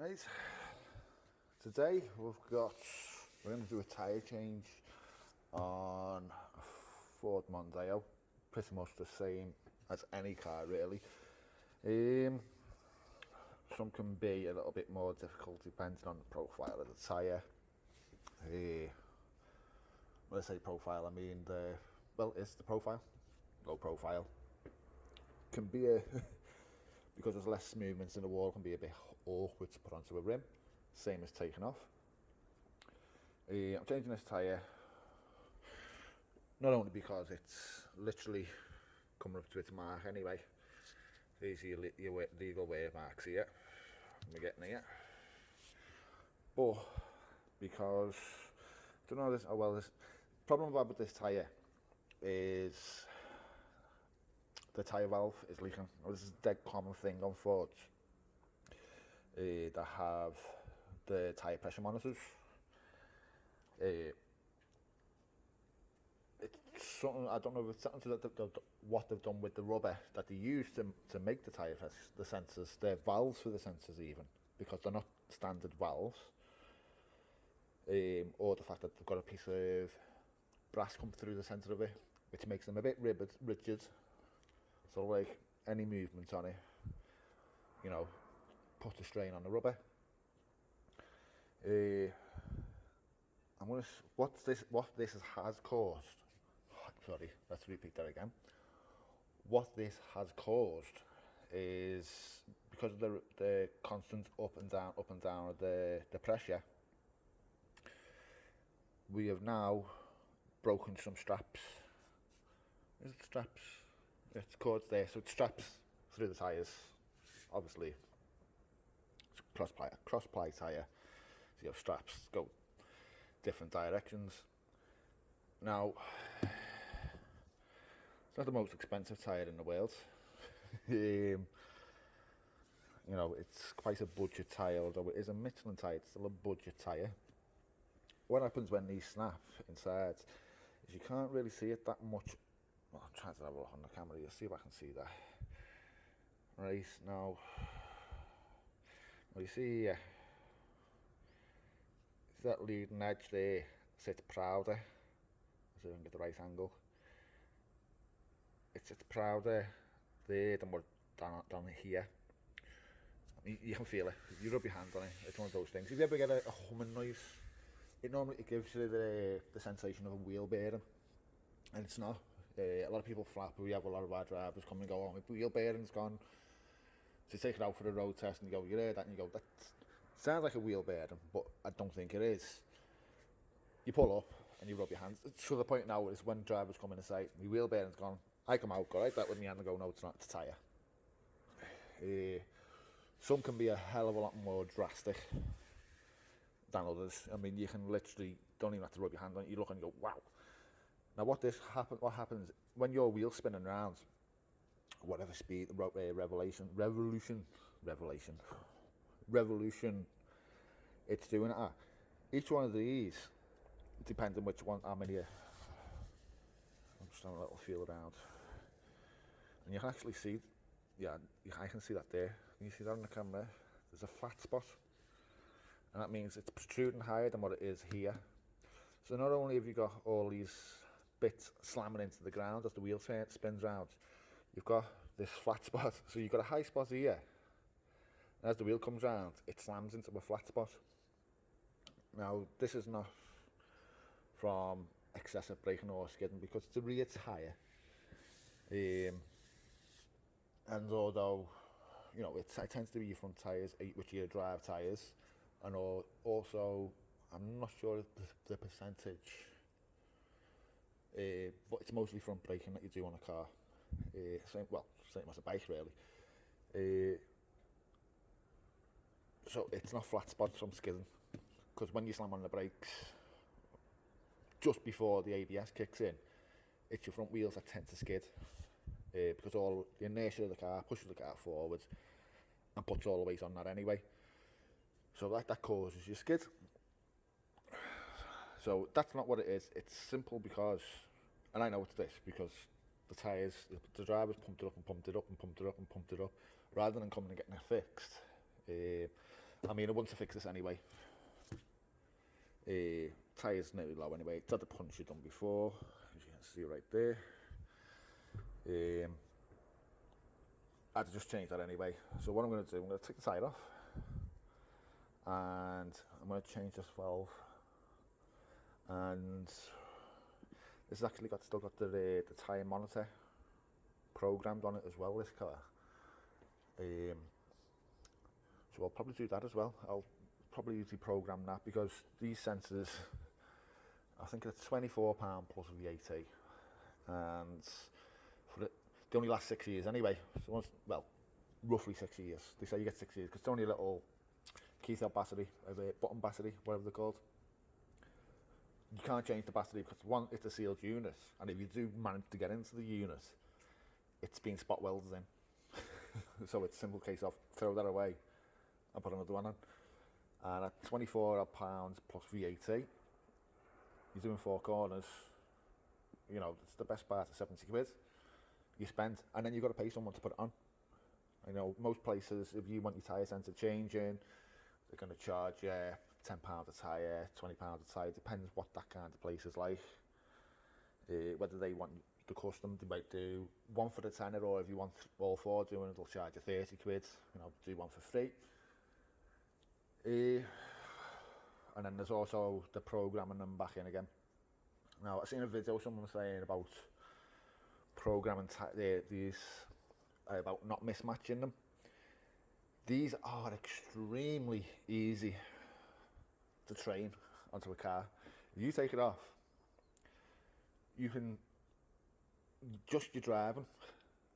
Right, today we're going to do a tyre change on a Ford Mondeo, pretty much the same as any car really. Some can be a little bit more difficult depending on the profile of the tyre. When I say profile, I mean it's the profile, low profile. Can be because there's less movements in the wall, can be a bit awkward to put onto a rim, same as taking off. I'm changing this tyre not only because it's literally coming up to its mark anyway. These are your legal wear marks here, we're getting here, but because I don't know this. Oh well, this problem with this tyre is the tyre valve is leaking. This is a dead common thing on Fords that have the tyre pressure monitors. It's something, I don't know if it's something that what they've done with the rubber that they use to make the tyre pressure, the sensors, they're valves for the sensors even, because they're not standard valves. Or the fact that they've got a piece of brass come through the centre of it, which makes them a bit rigid. So like any movement on it, put a strain on the rubber. What this has caused. Sorry, let's repeat that again. What this has caused is because of the constant up and down of the pressure. We have now broken some straps. Is it straps? It's cords there, so it straps through the tyres. Obviously, it's cross ply tyre, so you have straps go different directions. Now, it's not the most expensive tyre in the world. It's quite a budget tyre, although it is a Michelin tyre, it's still a budget tyre. What happens when these snap inside is you can't really see it that much. Well, I'm trying to have a look on the camera here, see if I can see that. Right, now, you see that leading edge there sits prouder, so I can get the right angle. It sits prouder there than what down here. You can feel it. If you rub your hand on it, it's one of those things. If you ever get a humming noise, it gives you the sensation of a wheel bearing, and it's not. A lot of people flap. We have a lot of our drivers come and go, oh, my wheel bearing's gone. So you take it out for a road test and you go, you hear that, and you go, that sounds like a wheel bearing, but I don't think it is. You pull up and you rub your hands. So the point now is when drivers come in and say, my wheel bearing's gone, I come out, go right that with my hand and go, no, it's not, it's a tyre. Some can be a hell of a lot more drastic than others. I mean, you can literally, don't even have to rub your hand on it, you look and you go, wow. Now what happens when your wheel's spinning around, whatever speed, revolution, it's doing it at. Each one of these, depends on which one, how many, I'm just having a little feel around. And you can actually see, I can see that there. Can you see that on the camera? There's a flat spot. And that means it's protruding higher than what it is here. So not only have you got all these bits slamming into the ground as the wheel spins round, you've got this flat spot. So you've got a high spot here, and as the wheel comes round, it slams into a flat spot. Now, this is not from excessive braking or skidding because it's a rear tyre. And although, it tends to be your front tyres, which are your drive tyres, and also, I'm not sure the percentage, but it's mostly front braking that you do on a car. Same as a bike really. So it's not flat spots from skidding, because when you slam on the brakes, just before the ABS kicks in, it's your front wheels that tend to skid, because all the inertia of the car pushes the car forward and puts all the weight on that anyway. So that causes you skid. So that's not what it is. It's simple because, and I know it's this, because the tyres, the drivers pumped it up and pumped it up and pumped it up and pumped it up, rather than coming and getting it fixed. I mean, I want to fix this anyway. Tyre's nearly low anyway. It's had the punch you've done before, as you can see right there. I had to just change that anyway. So what I'm going to do, I'm going to take the tyre off, and I'm going to change this valve. And this has actually still got the tyre monitor programmed on it as well, this car. So I'll probably do that as well. I'll probably usually program that, because these sensors, I think it's £24 plus VAT, and they only last 6 years anyway. So once, well, roughly 6 years. They say you get 6 years because it's only a little keycell battery, a button battery, whatever they're called. You can't change the battery because one, it's a sealed unit, and if you do manage to get into the unit, it's been spot welded in. So it's a simple case of throw that away and put another one on. And at £24 plus VAT, you're doing 4 corners. You know, it's the best part of 70 quid you spend, and then you've got to pay someone to put it on. I know most places, if you want your tyre sensor changing, they're going to charge you £10 a tyre, £20 a tyre, depends what that kind of place is like. Whether they want the custom, they might do one for the tenner, or if you want all 4 doing it, they'll charge you 30 quid, you know, do one for free. And then there's also the programming them back in again. Now, I've seen a video someone saying about programming these, about not mismatching them. These are extremely easy to train onto a car. If you take it off, you can, just your driving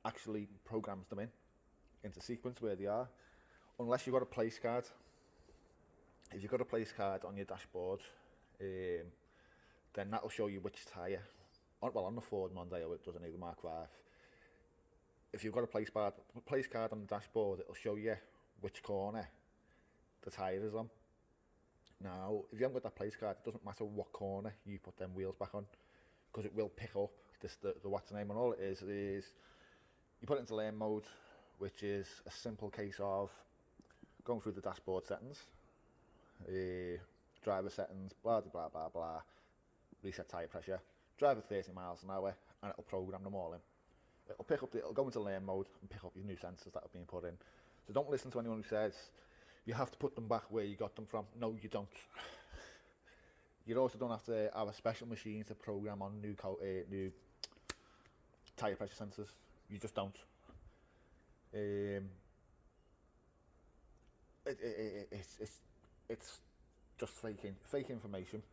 actually programs them into sequence where they are, unless you've got a place card. If you've got a place card on your dashboard, then that'll show you which tyre. Well, on the Ford Mondeo it doesn't need the Mark 5. If you've got a place card on the dashboard, it'll show you which corner the tyre is on. Now, if you haven't got that place card, it doesn't matter what corner you put them wheels back on, because it will pick up the what's the name, and all it is you put it into lane mode, which is a simple case of going through the dashboard settings, driver settings, blah blah blah blah, reset tyre pressure, drive at 30 miles an hour, and it'll program them all in. It'll go into lane mode and pick up your new sensors that have been put in. So don't listen to anyone who says you have to put them back where you got them from. No, you don't. You also don't have to have a special machine to program on new tyre pressure sensors. You just don't. It's just fake information.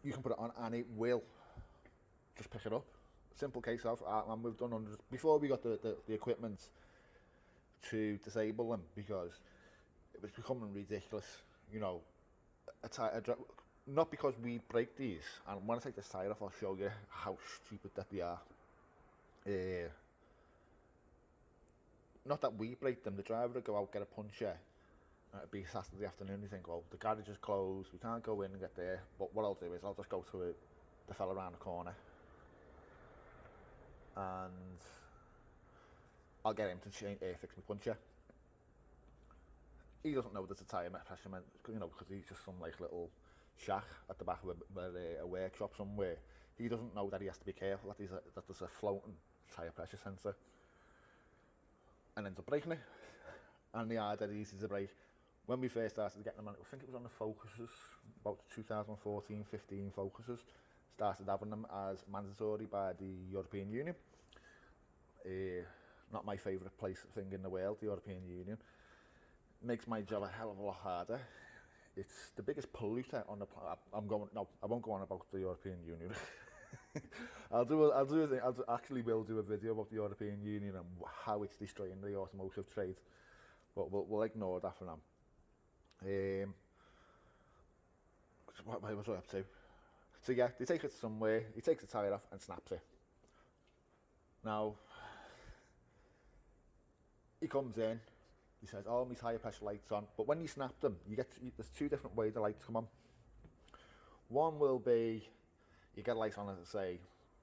You can put it on and it will just pick it up. Simple case of, and we've done hundreds before we got the equipment to disable them, because it was becoming ridiculous. You know, not because we break these, and when I take this tyre off, I'll show you how stupid that they are. Not that we break them, the driver would go out, get a puncher, and it'd be Saturday afternoon, you think, well, the garage is closed, we can't go in and get there, but what I'll do is I'll just go to the fella around the corner, and I'll get him to fix my puncher. He doesn't know there's a tyre pressure, you know, because he's just some like little shack at the back of a workshop somewhere. He doesn't know that he has to be careful that there's a floating tyre pressure sensor, and ends up breaking it. And they are dead easy to break. When we first started getting them on, I think it was on the Focuses, about 2014-15 Focuses, started having them as mandatory by the European Union. Not my favourite thing in the world, the European Union. Makes my job a hell of a lot harder. It's the biggest polluter on the planet. I won't go on about the European Union. I'll do a thing. Will do a video about the European Union and how it's destroying the automotive trade. But we'll ignore that for now. What was I up to? So yeah, they take it somewhere. He takes the tyre off and snaps it. Now he comes in. He says, "Oh, my tyre pressure light's on." But when you snap them, there's 2 different ways the lights come on. One will be you get lights on that say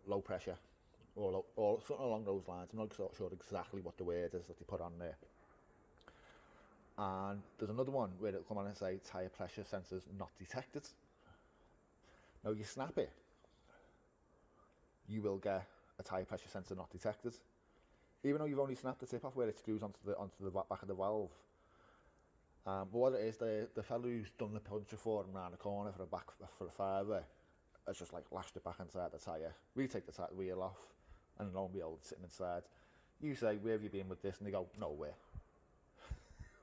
low pressure or something along those lines. I'm not sure exactly what the word is that they put on there. And there's another one where it'll come on and say tyre pressure sensors not detected. Now you snap it, you will get a tyre pressure sensor not detected. Even though you've only snapped the tip off where it screws onto the back of the valve. But what it is, the fellow who's done the puncture for him round the corner for a fiver has just like lashed it back inside the tyre. We take the wheel off, and lo and behold, it's sitting inside. You say, where have you been with this? And they go, nowhere.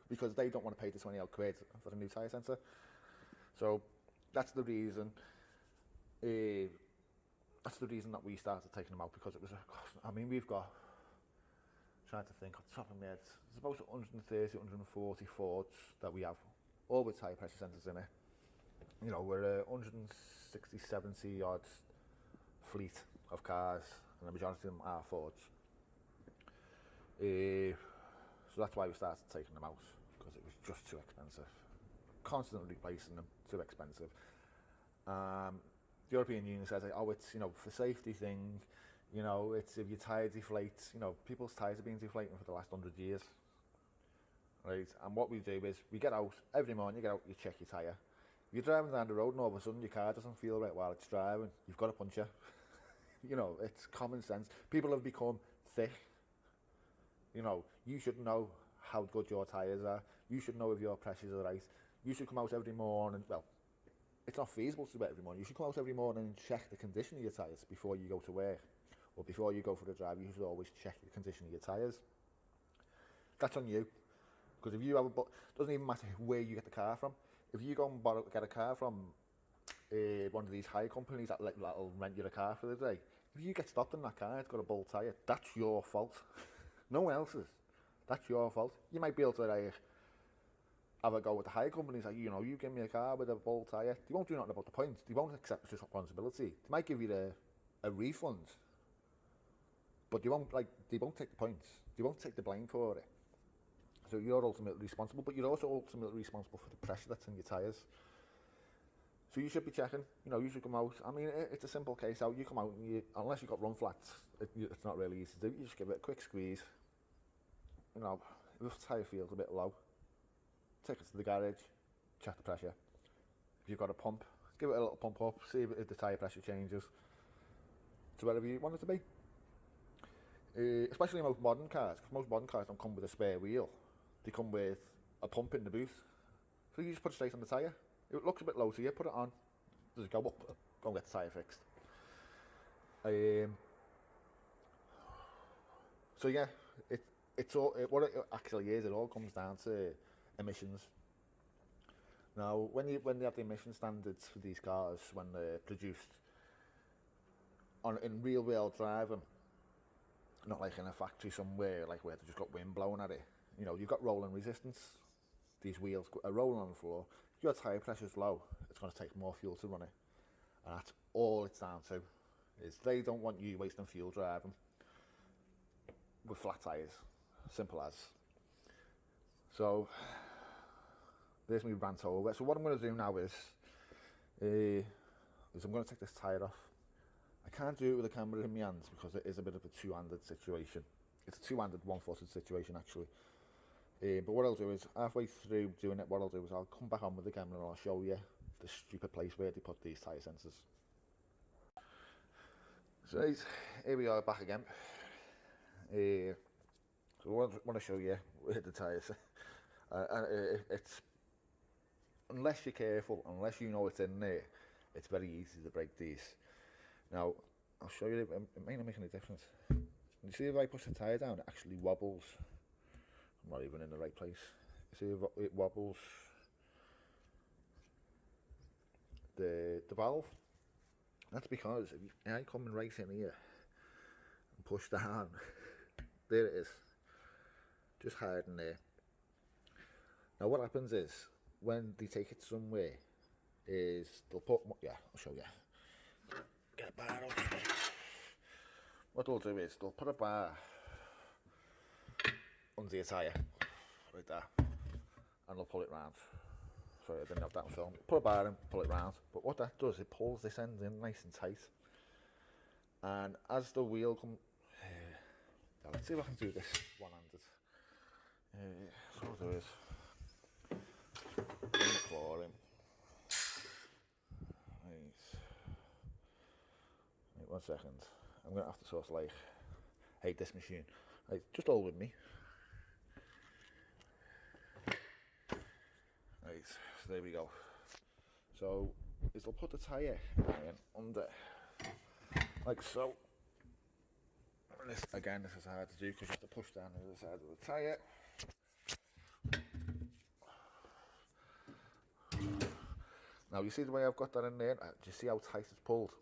Because they don't want to pay the 20 odd quid for a new tyre sensor. So that's the reason. That's the reason that we started taking them out, because it was I mean, we've got, trying to think off the top of my head, there's about 130, 140 Fords that we have, all with tyre pressure sensors in it. You know, we're 160, 70 odd fleet of cars, and the majority of them are Fords. So that's why we started taking them out, because it was just too expensive. Constantly replacing them, too expensive. The European Union says, oh, it's, you know, for safety thing, you know, it's if your tyre deflates, you know, people's tyres have been deflating for the last 100 years. Right, and what we do is, we get out, every morning you get out, you check your tyre. If you're driving down the road and all of a sudden your car doesn't feel right while it's driving, you've got a puncture. You know, it's common sense. People have become thick. You know, you should know how good your tyres are. You should know if your pressures are right. You should come out every morning. Well, it's not feasible to do it every morning. You should come out every morning and check the condition of your tyres before you go to work. Or before you go for a drive, you should always check the condition of your tyres. That's on you. Because if you have doesn't even matter where you get the car from. If you go and get a car from one of these hire companies that'll rent you a car for the day, if you get stopped in that car, it's got a bald tyre, that's your fault. No one else's. That's your fault. You might be able to have a go with the hire companies, like, you know, you give me a car with a bald tyre. They won't do nothing about the points. They won't accept the responsibility. They might give you a refund, but they won't take the points. They won't take the blame for it. So you're ultimately responsible, but you're also ultimately responsible for the pressure that's in your tyres. So you should be checking, you know, you should come out. I mean, it's a simple case out. You come out, and unless you've got run flats, it's not really easy to do. You just give it a quick squeeze. You know, if the tyre feels a bit low, take it to the garage, check the pressure. If you've got a pump, give it a little pump up, see if the tyre pressure changes to wherever you want it to be. Especially most modern cars, because most modern cars don't come with a spare wheel. They come with a pump in the boot. So you just put it straight on the tyre. If it looks a bit low to you, put it on. Does it go up? Go and get the tyre fixed. So yeah, what it actually is, it all comes down to emissions. Now, when they have the emission standards for these cars, when they're produced in real world driving, not like in a factory somewhere, like where they've just got wind blowing at it. You know, you've got rolling resistance. These wheels are rolling on the floor. If your tyre pressure is low, it's going to take more fuel to run it. And that's all it's down to. Is they don't want you wasting fuel driving with flat tyres. Simple as. So, there's me rant over. So what I'm going to do now is I'm going to take this tyre off. I can't do it with the camera in my hands because it is a bit of a two-handed situation. It's a two-handed, one-footed situation actually. But what I'll do is, halfway through doing it, what I'll do is I'll come back on with the camera and I'll show you the stupid place where they put these tyre sensors. So right, here we are back again. So I want to show you where the tyres it's, unless you're careful, unless you know it's in there, it's very easy to break these. Now, I'll show you, it may not make any difference. You see if I push the tyre down, it actually wobbles. I'm not even in the right place. You see if it wobbles the valve. That's because if I come right in here and push down, there it is, just hiding there. Now what happens is, when they take it somewhere, is they'll put, yeah, I'll show you. Get a bar out. What they'll do is, they'll put a bar under your tyre, like that, and they'll pull it round. Sorry, I didn't have that on film. Put a bar in, pull it round. But what that does, it pulls this end in nice and tight. And as the wheel comes, let's see if I can do this one-handed. So what I'll do is, 1 second. I'm going to have to sort of like hate this machine. Right, just hold with me. Right, so there we go. So it'll put the tyre in under, like so. And this, again, this is hard to do because you have to push down the other side of the tyre. Now you see the way I've got that in there? Do you see how tight it's pulled?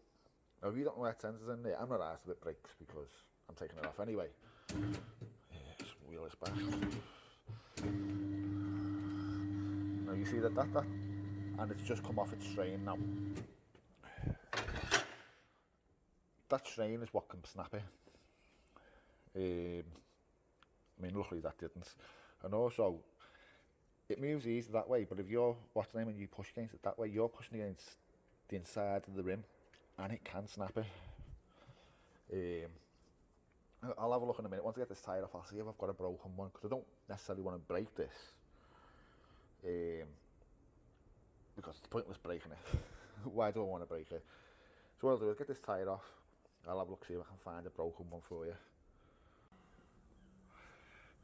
Now if you don't know where sensors in there, I'm not asked if it breaks because I'm taking it off anyway. Yeah, just wheel this back. Now you see that, and it's just come off its strain now. That strain is what can snap it. I mean, luckily that didn't. And also, it moves easy that way, but if you're watching them and you push against it that way, you're pushing against the inside of the rim, and it can snap it. I'll have a look in a minute. Once I get this tyre off, I'll see if I've got a broken one, because I don't necessarily want to break this. Because it's pointless breaking it. Why do I want to break it? So what I'll do is get this tyre off. I'll have a look, see if I can find a broken one for you.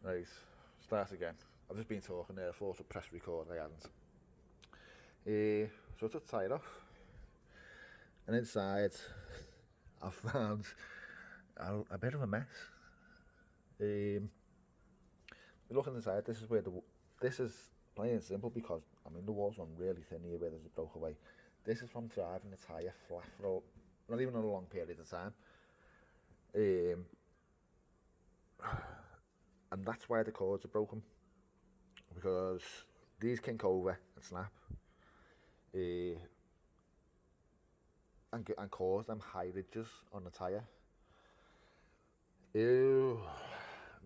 Right, start again. I've just been talking there, I thought to press record, I hadn't. So I took the tyre off, and inside I found a bit of a mess. Looking inside, this is where this is plain and simple, because I mean the walls are really thin here where there's a broke away. This is from driving the tyre flat for not even a long period of time. And that's why the cords are broken, because these kink over and snap, and cause them high ridges on the tyre.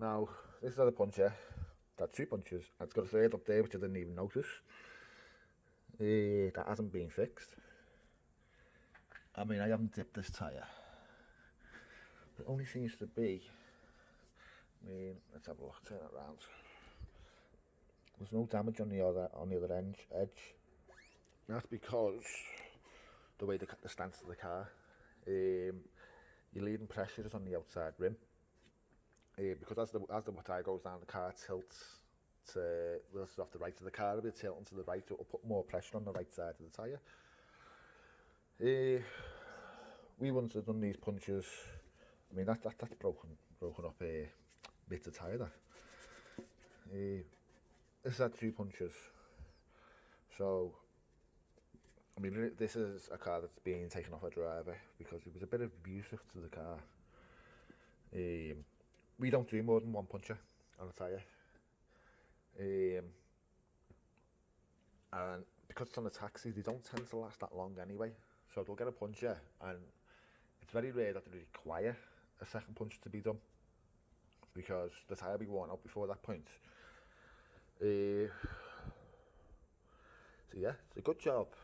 Now this is the puncher. That's 2 punches, and it's got a third up there which I didn't even notice. That hasn't been fixed. I mean, I haven't dipped this tyre. It only seems to be, I mean, let's have a look, turn it around. There's no damage on the other edge. That's because the way the stance of the car, your leading pressure is on the outside rim. Because as the tyre goes down, the car tilts to, well, it's off the right of the car, it'll be tilting to the right, so it'll put more pressure on the right side of the tyre. We once have done these punches. I mean, that's broken up bits of tyre there. This had 2 punches. So, I mean, this is a car that's being taken off a driver because he was a bit abusive to the car. We don't do more than 1 puncher on a tyre. And because it's on a taxi, they don't tend to last that long anyway. So they'll get a puncher, and it's very rare that they require a second punch to be done, because the tyre will be worn out before that point. So yeah, it's a good job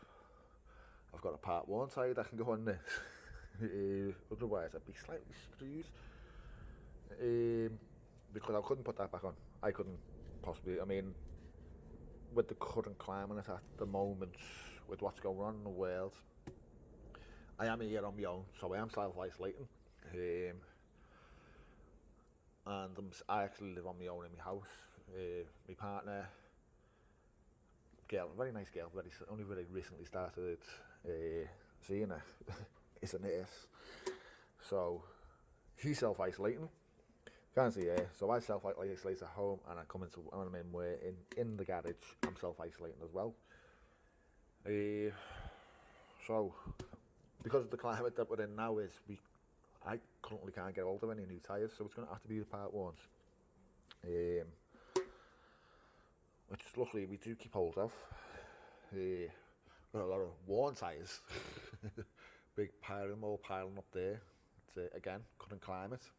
I've got a part 1 tyre that can go on this. Otherwise I'd be slightly screwed. Because I couldn't put that back on. I couldn't possibly, I mean, with the current climate at the moment, with what's going on in the world, I am here on my own, so I am self-isolating. And I actually live on my own in my house. My partner, girl, very nice girl, only very recently started seeing her, is a nurse. So she's self-isolating, can't see her, so I self-isolate at home, and I come into, when I'm in the garage, I'm self-isolating as well. So because of the climate that we're in now, I currently can't get hold of any new tyres, so it's going to have to be the part 1s. Which luckily we do keep hold of. Got a lot of worn tyres. Big pile of them all piling up there. It's, again, current climate.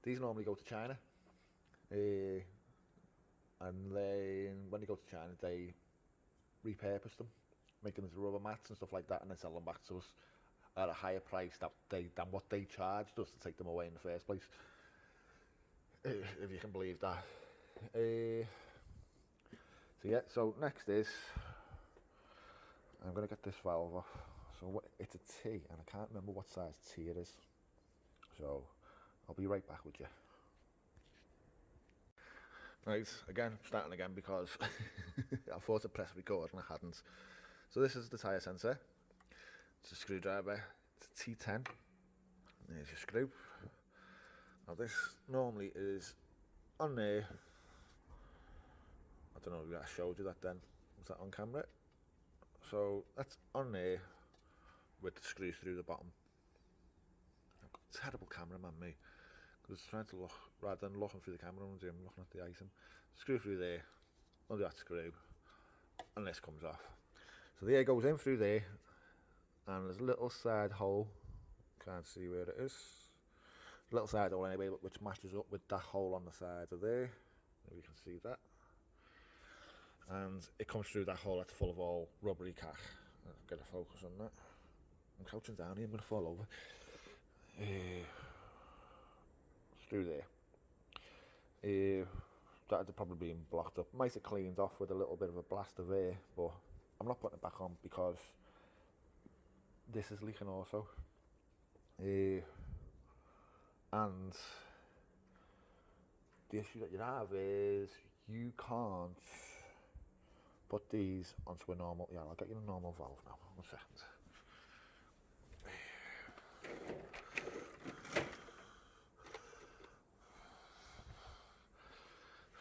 These normally go to China. And then when they go to China, they repurpose them, make them into rubber mats and stuff like that, and then sell them back to us at a higher price than what they charged us to take them away in the first place. If you can believe that. So yeah, so next is, I'm going to get this valve off. So it's a T, and I can't remember what size T it is. So I'll be right back with you. Right, again, starting again because I thought to press record and I hadn't. So this is the tyre sensor. It's a screwdriver. It's a T10. There's your screw. Now this normally is on there. I don't know if I showed you that then. Was that on camera? So that's on there with the screw through the bottom. I've got a terrible cameraman, me. Because trying to look, rather than looking through the camera, I'm looking at the item. Screw through there, undo that screw, and this comes off. So the air goes in through there, and there's a little side hole, can't see where it is. A little side hole anyway, which matches up with that hole on the side of there. Maybe you can see that. And it comes through that hole that's full of all rubbery cash. Get a focus on that. I'm crouching down here, I'm going to fall over. Through there. That had probably been blocked up. Might have cleaned off with a little bit of a blast of air, but I'm not putting it back on because this is leaking also. And the issue that you have is you can't put these onto a normal. Yeah, I'll get you a normal valve now. 1 second.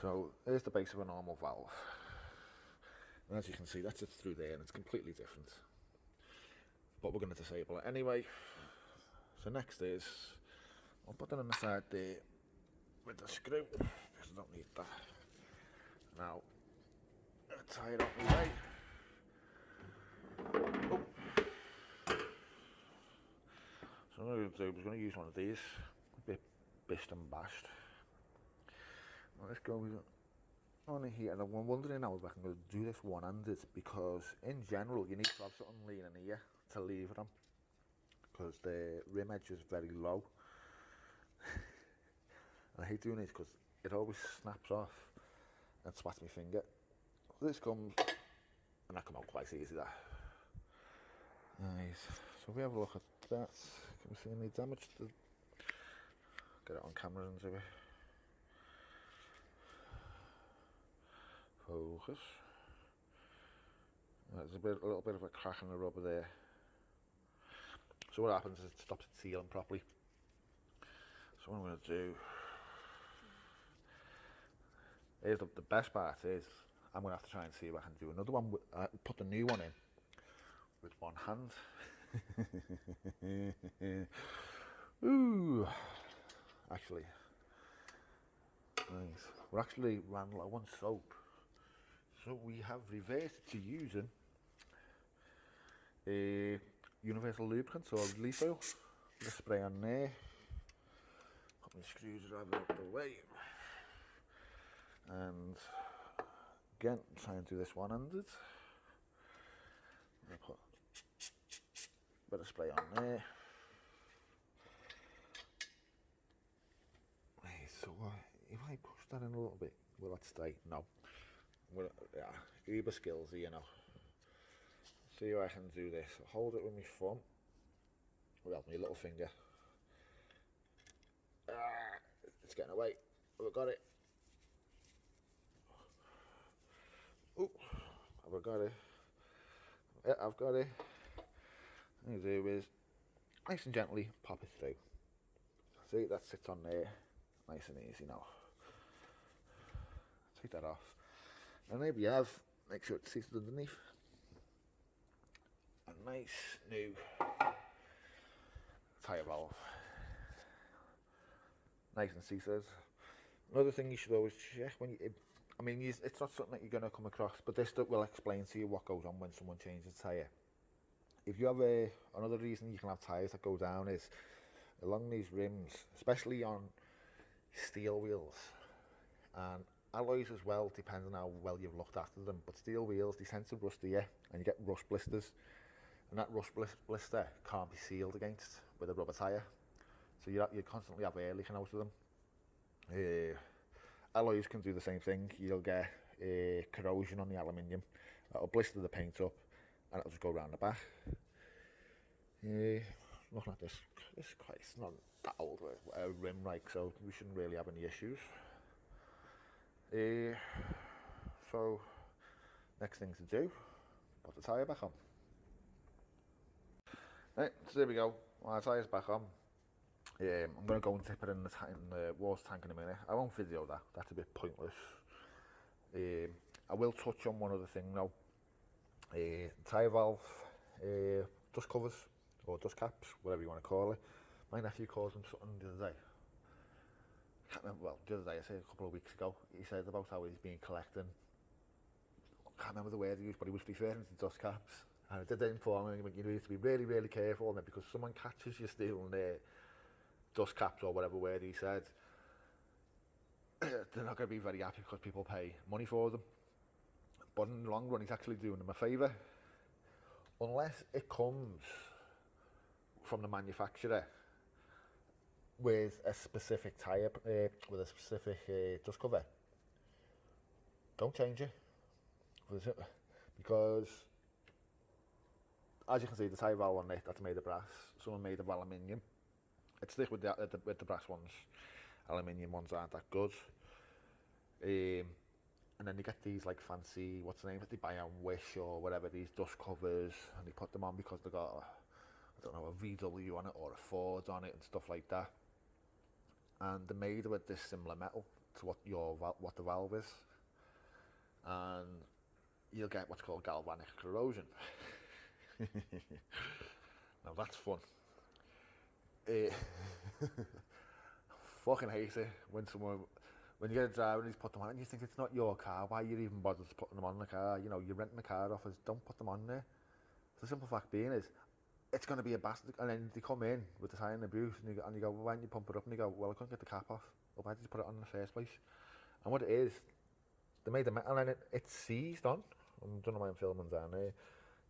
So here's the base of a normal valve, and as you can see, that's it through there, and it's completely different. But we're going to disable it anyway. So next is, I'll put that on the side there with the screw, because I don't need that. Now, tie it up my way. Oh. So what I'm going to do is going to use one of these, a bit bished and bashed. Now let's go on here, and I'm wondering now if I can go do this one-handed, because in general you need to have something leaning here to lever them, because the rim edge is very low. And I hate doing this because it always snaps off and swats my finger. So this comes, and that come out quite easy there. Nice. So if we have a look at that, can we see any damage to get it on camera and do it? Focus. There's a little bit of a crack in the rubber there. So what happens is it stops it sealing properly. So what I'm going to do is the best part is I'm going to have to try and see if I can do another one. Put the new one in with one hand. Ooh, actually, nice. We're actually ran low on soap. So we have reverted to using a universal lubricant, so leaf oil. The spray on there. Put my screwdriver out the way. And again, try and do this one-handed. Put a bit of spray on there. So if I push that in a little bit, will that stay? No. Well, yeah, uber skills here now. See how I can do this. Hold it with my thumb. Well, my little finger. It's getting away. Have I got it? Oh, have I got it? Yeah, I've got it. What I'm going to do is nice and gently pop it through. See, that sits on there. Nice and easy now. Take that off. And there we have, make sure it's seated underneath. A nice new tyre valve. Nice and seated. Another thing you should always check when you, it's not something that you're going to come across, but this will explain to you what goes on when someone changes a tyre. If you have another reason you can have tyres that go down is along these rims, especially on steel wheels and alloys as well, depending on how well you've looked after them, but steel wheels, they tend to rust here and you get rust blisters, and that rust blister can't be sealed against with a rubber tyre, so you constantly have air leaking out of them. Alloys can do the same thing. You'll get corrosion on the aluminium, that'll blister the paint up and it'll just go around the back. Looking at this Christ, not that old rim, like, so we shouldn't really have any issues. So next thing to do, put the tyre back on. Right, so there we go. My tyre's back on. I'm going to go and dip it in the water tank in a minute. I won't video that, that's a bit pointless. I will touch on one other thing now. Tyre valve, dust covers, or dust caps, whatever you want to call it. My nephew calls them something the other day. Can't remember, well, the other day, I say a couple of weeks ago, he said about how he's been collecting, can't remember the word he used, but he was referring to dust caps. And I did inform him, you need to be really, really careful on it, because someone catches you stealing their dust caps or whatever word he said, they're not going to be very happy because people pay money for them. But in the long run, he's actually doing them a favour. Unless it comes from the manufacturer with a specific tyre, with a specific dust cover, don't change it. Because, as you can see, the tyre valve on it, that's made of brass. Someone made of aluminium. I'd stick with the brass ones. Aluminium ones aren't that good. And then you get these like fancy, what's the name, that they buy on Wish or whatever, these dust covers, and they put them on because they got, I don't know, a VW on it or a Ford on it and stuff like that. And they're made with this similar metal to what the valve is. And you'll get what's called galvanic corrosion. Now that's fun. Fucking hate it when you get a driver and he's put them on and you think it's not your car, why are you even bothered to putting them on the car? You know, you're renting the car off us, don't put them on there. The simple fact being is, it's going to be a bastard, and then they come in with the tyre and abuse, and you go, well, why don't you pump it up? And you go, well, I couldn't get the cap off. Well, why did you put it on in the first place? And what it is, they made the metal and it's seized on. I don't know why I'm filming down there.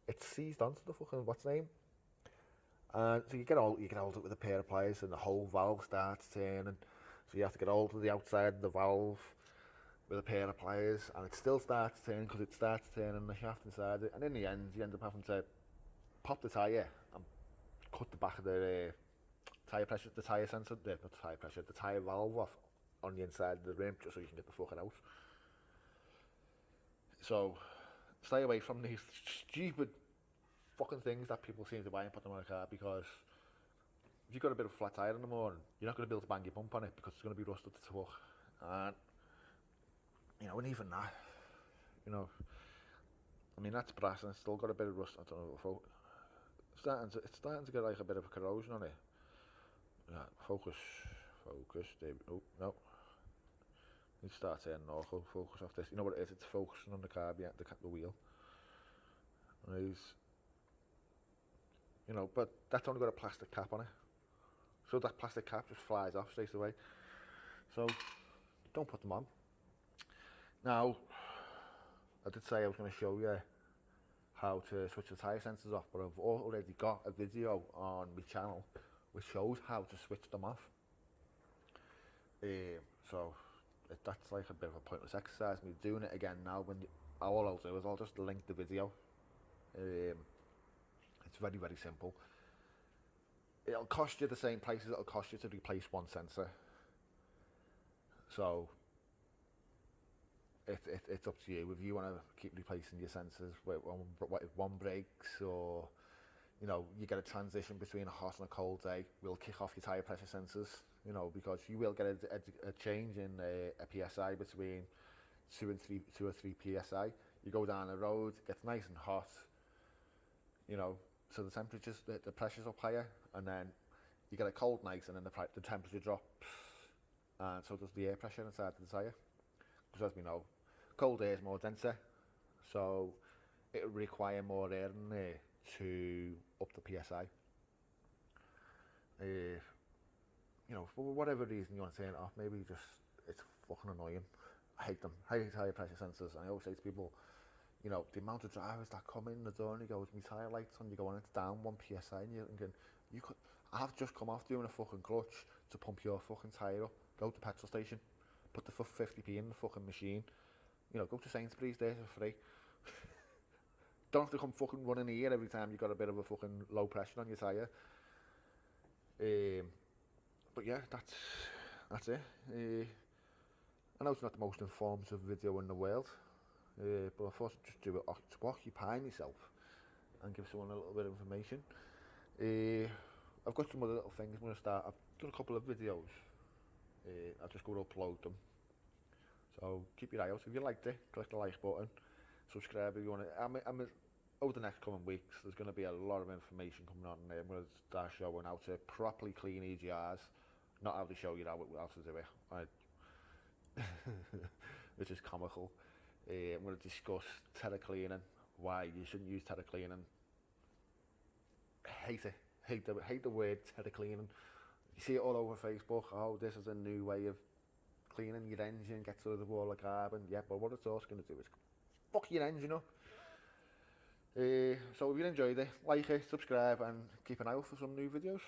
It's seized onto the fucking, what's the name? And so you get hold of it with a pair of pliers and the whole valve starts turning. So you have to get hold of the outside of the valve with a pair of pliers, and it still starts turning because it starts turning the shaft inside it. And in the end, you end up having to pop the tyre and cut the back of the tyre pressure, the tyre sensor, not the tyre pressure, the tyre valve off on the inside of the rim just so you can get the fucking out. So stay away from these stupid fucking things that people seem to buy and put them on a car, because if you've got a bit of a flat tyre in the morning, you're not going to be able to bang your bump on it because it's going to be rusted to fuck. And you know, and even that, you know, I mean, that's brass and it's still got a bit of rust. I don't know, it's starting to get like a bit of a corrosion on it. Yeah, focus, there we go. Oh, no. Need to start turning awful, focus off this. You know what it is, it's focusing on the car behind the wheel. And you know, but that's only got a plastic cap on it. So that plastic cap just flies off straight away. So, don't put them on. Now, I did say I was going to show you how to switch the tyre sensors off, but I've already got a video on my channel which shows how to switch them off. So that's like a bit of a pointless exercise, me doing it again now. All I'll do is I'll just link the video. It's very, very simple. It'll cost you the same price as it'll cost you to replace one sensor. So it's up to you. If you want to keep replacing your sensors if one breaks, or you know, you get a transition between a hot and a cold day, we'll kick off your tyre pressure sensors, you know, because you will get a change in a PSI between 2 or 3 PSI. You go down the road, it gets nice and hot, you know, so the temperatures, the pressure's up higher, and then you get a cold night and then the temperature drops, and so does the air pressure inside the tyre. Because as we know, cold air is more denser, so it will require more air in there to up the PSI. You know, for whatever reason you want to turn it off, maybe it's fucking annoying. I hate them. I hate tyre pressure sensors. And I always say to people, you know, the amount of drivers that come in the door and you go, my tyre lights on, you go on, it's down 1 PSI, and you're thinking, I've just come off doing a fucking clutch to pump your fucking tyre up. Go to the petrol station, put the 50p in the fucking machine, you know, go to Sainsbury's there for free. don't have to come fucking running here every time you got a bit of a fucking low pressure on your tyre. But yeah, that's it. I know it's not the most informative video in the world, but I thought I'd just do it to occupy myself and give someone a little bit of information. I've got some other little things I'm going to start. I've done a couple of videos. I'll just go to upload them. So keep your eye out. If you liked it, click the like button. Subscribe if you want to. Over the next coming weeks, there's going to be a lot of information coming on there. I'm going to start showing how to properly clean EGRs. Not how to show you how to do it. Which is comical. I'm going to discuss tyre cleaning, why you shouldn't use tyre cleaning. Hate it. Hate the word tyre cleaning. You see it all over Facebook. Oh, this is a new way of cleaning your engine, gets rid of the wall of carbon. Yeah, but what it's also going to do is fuck your engine up. So if you enjoyed it, like it, subscribe, and keep an eye out for some new videos.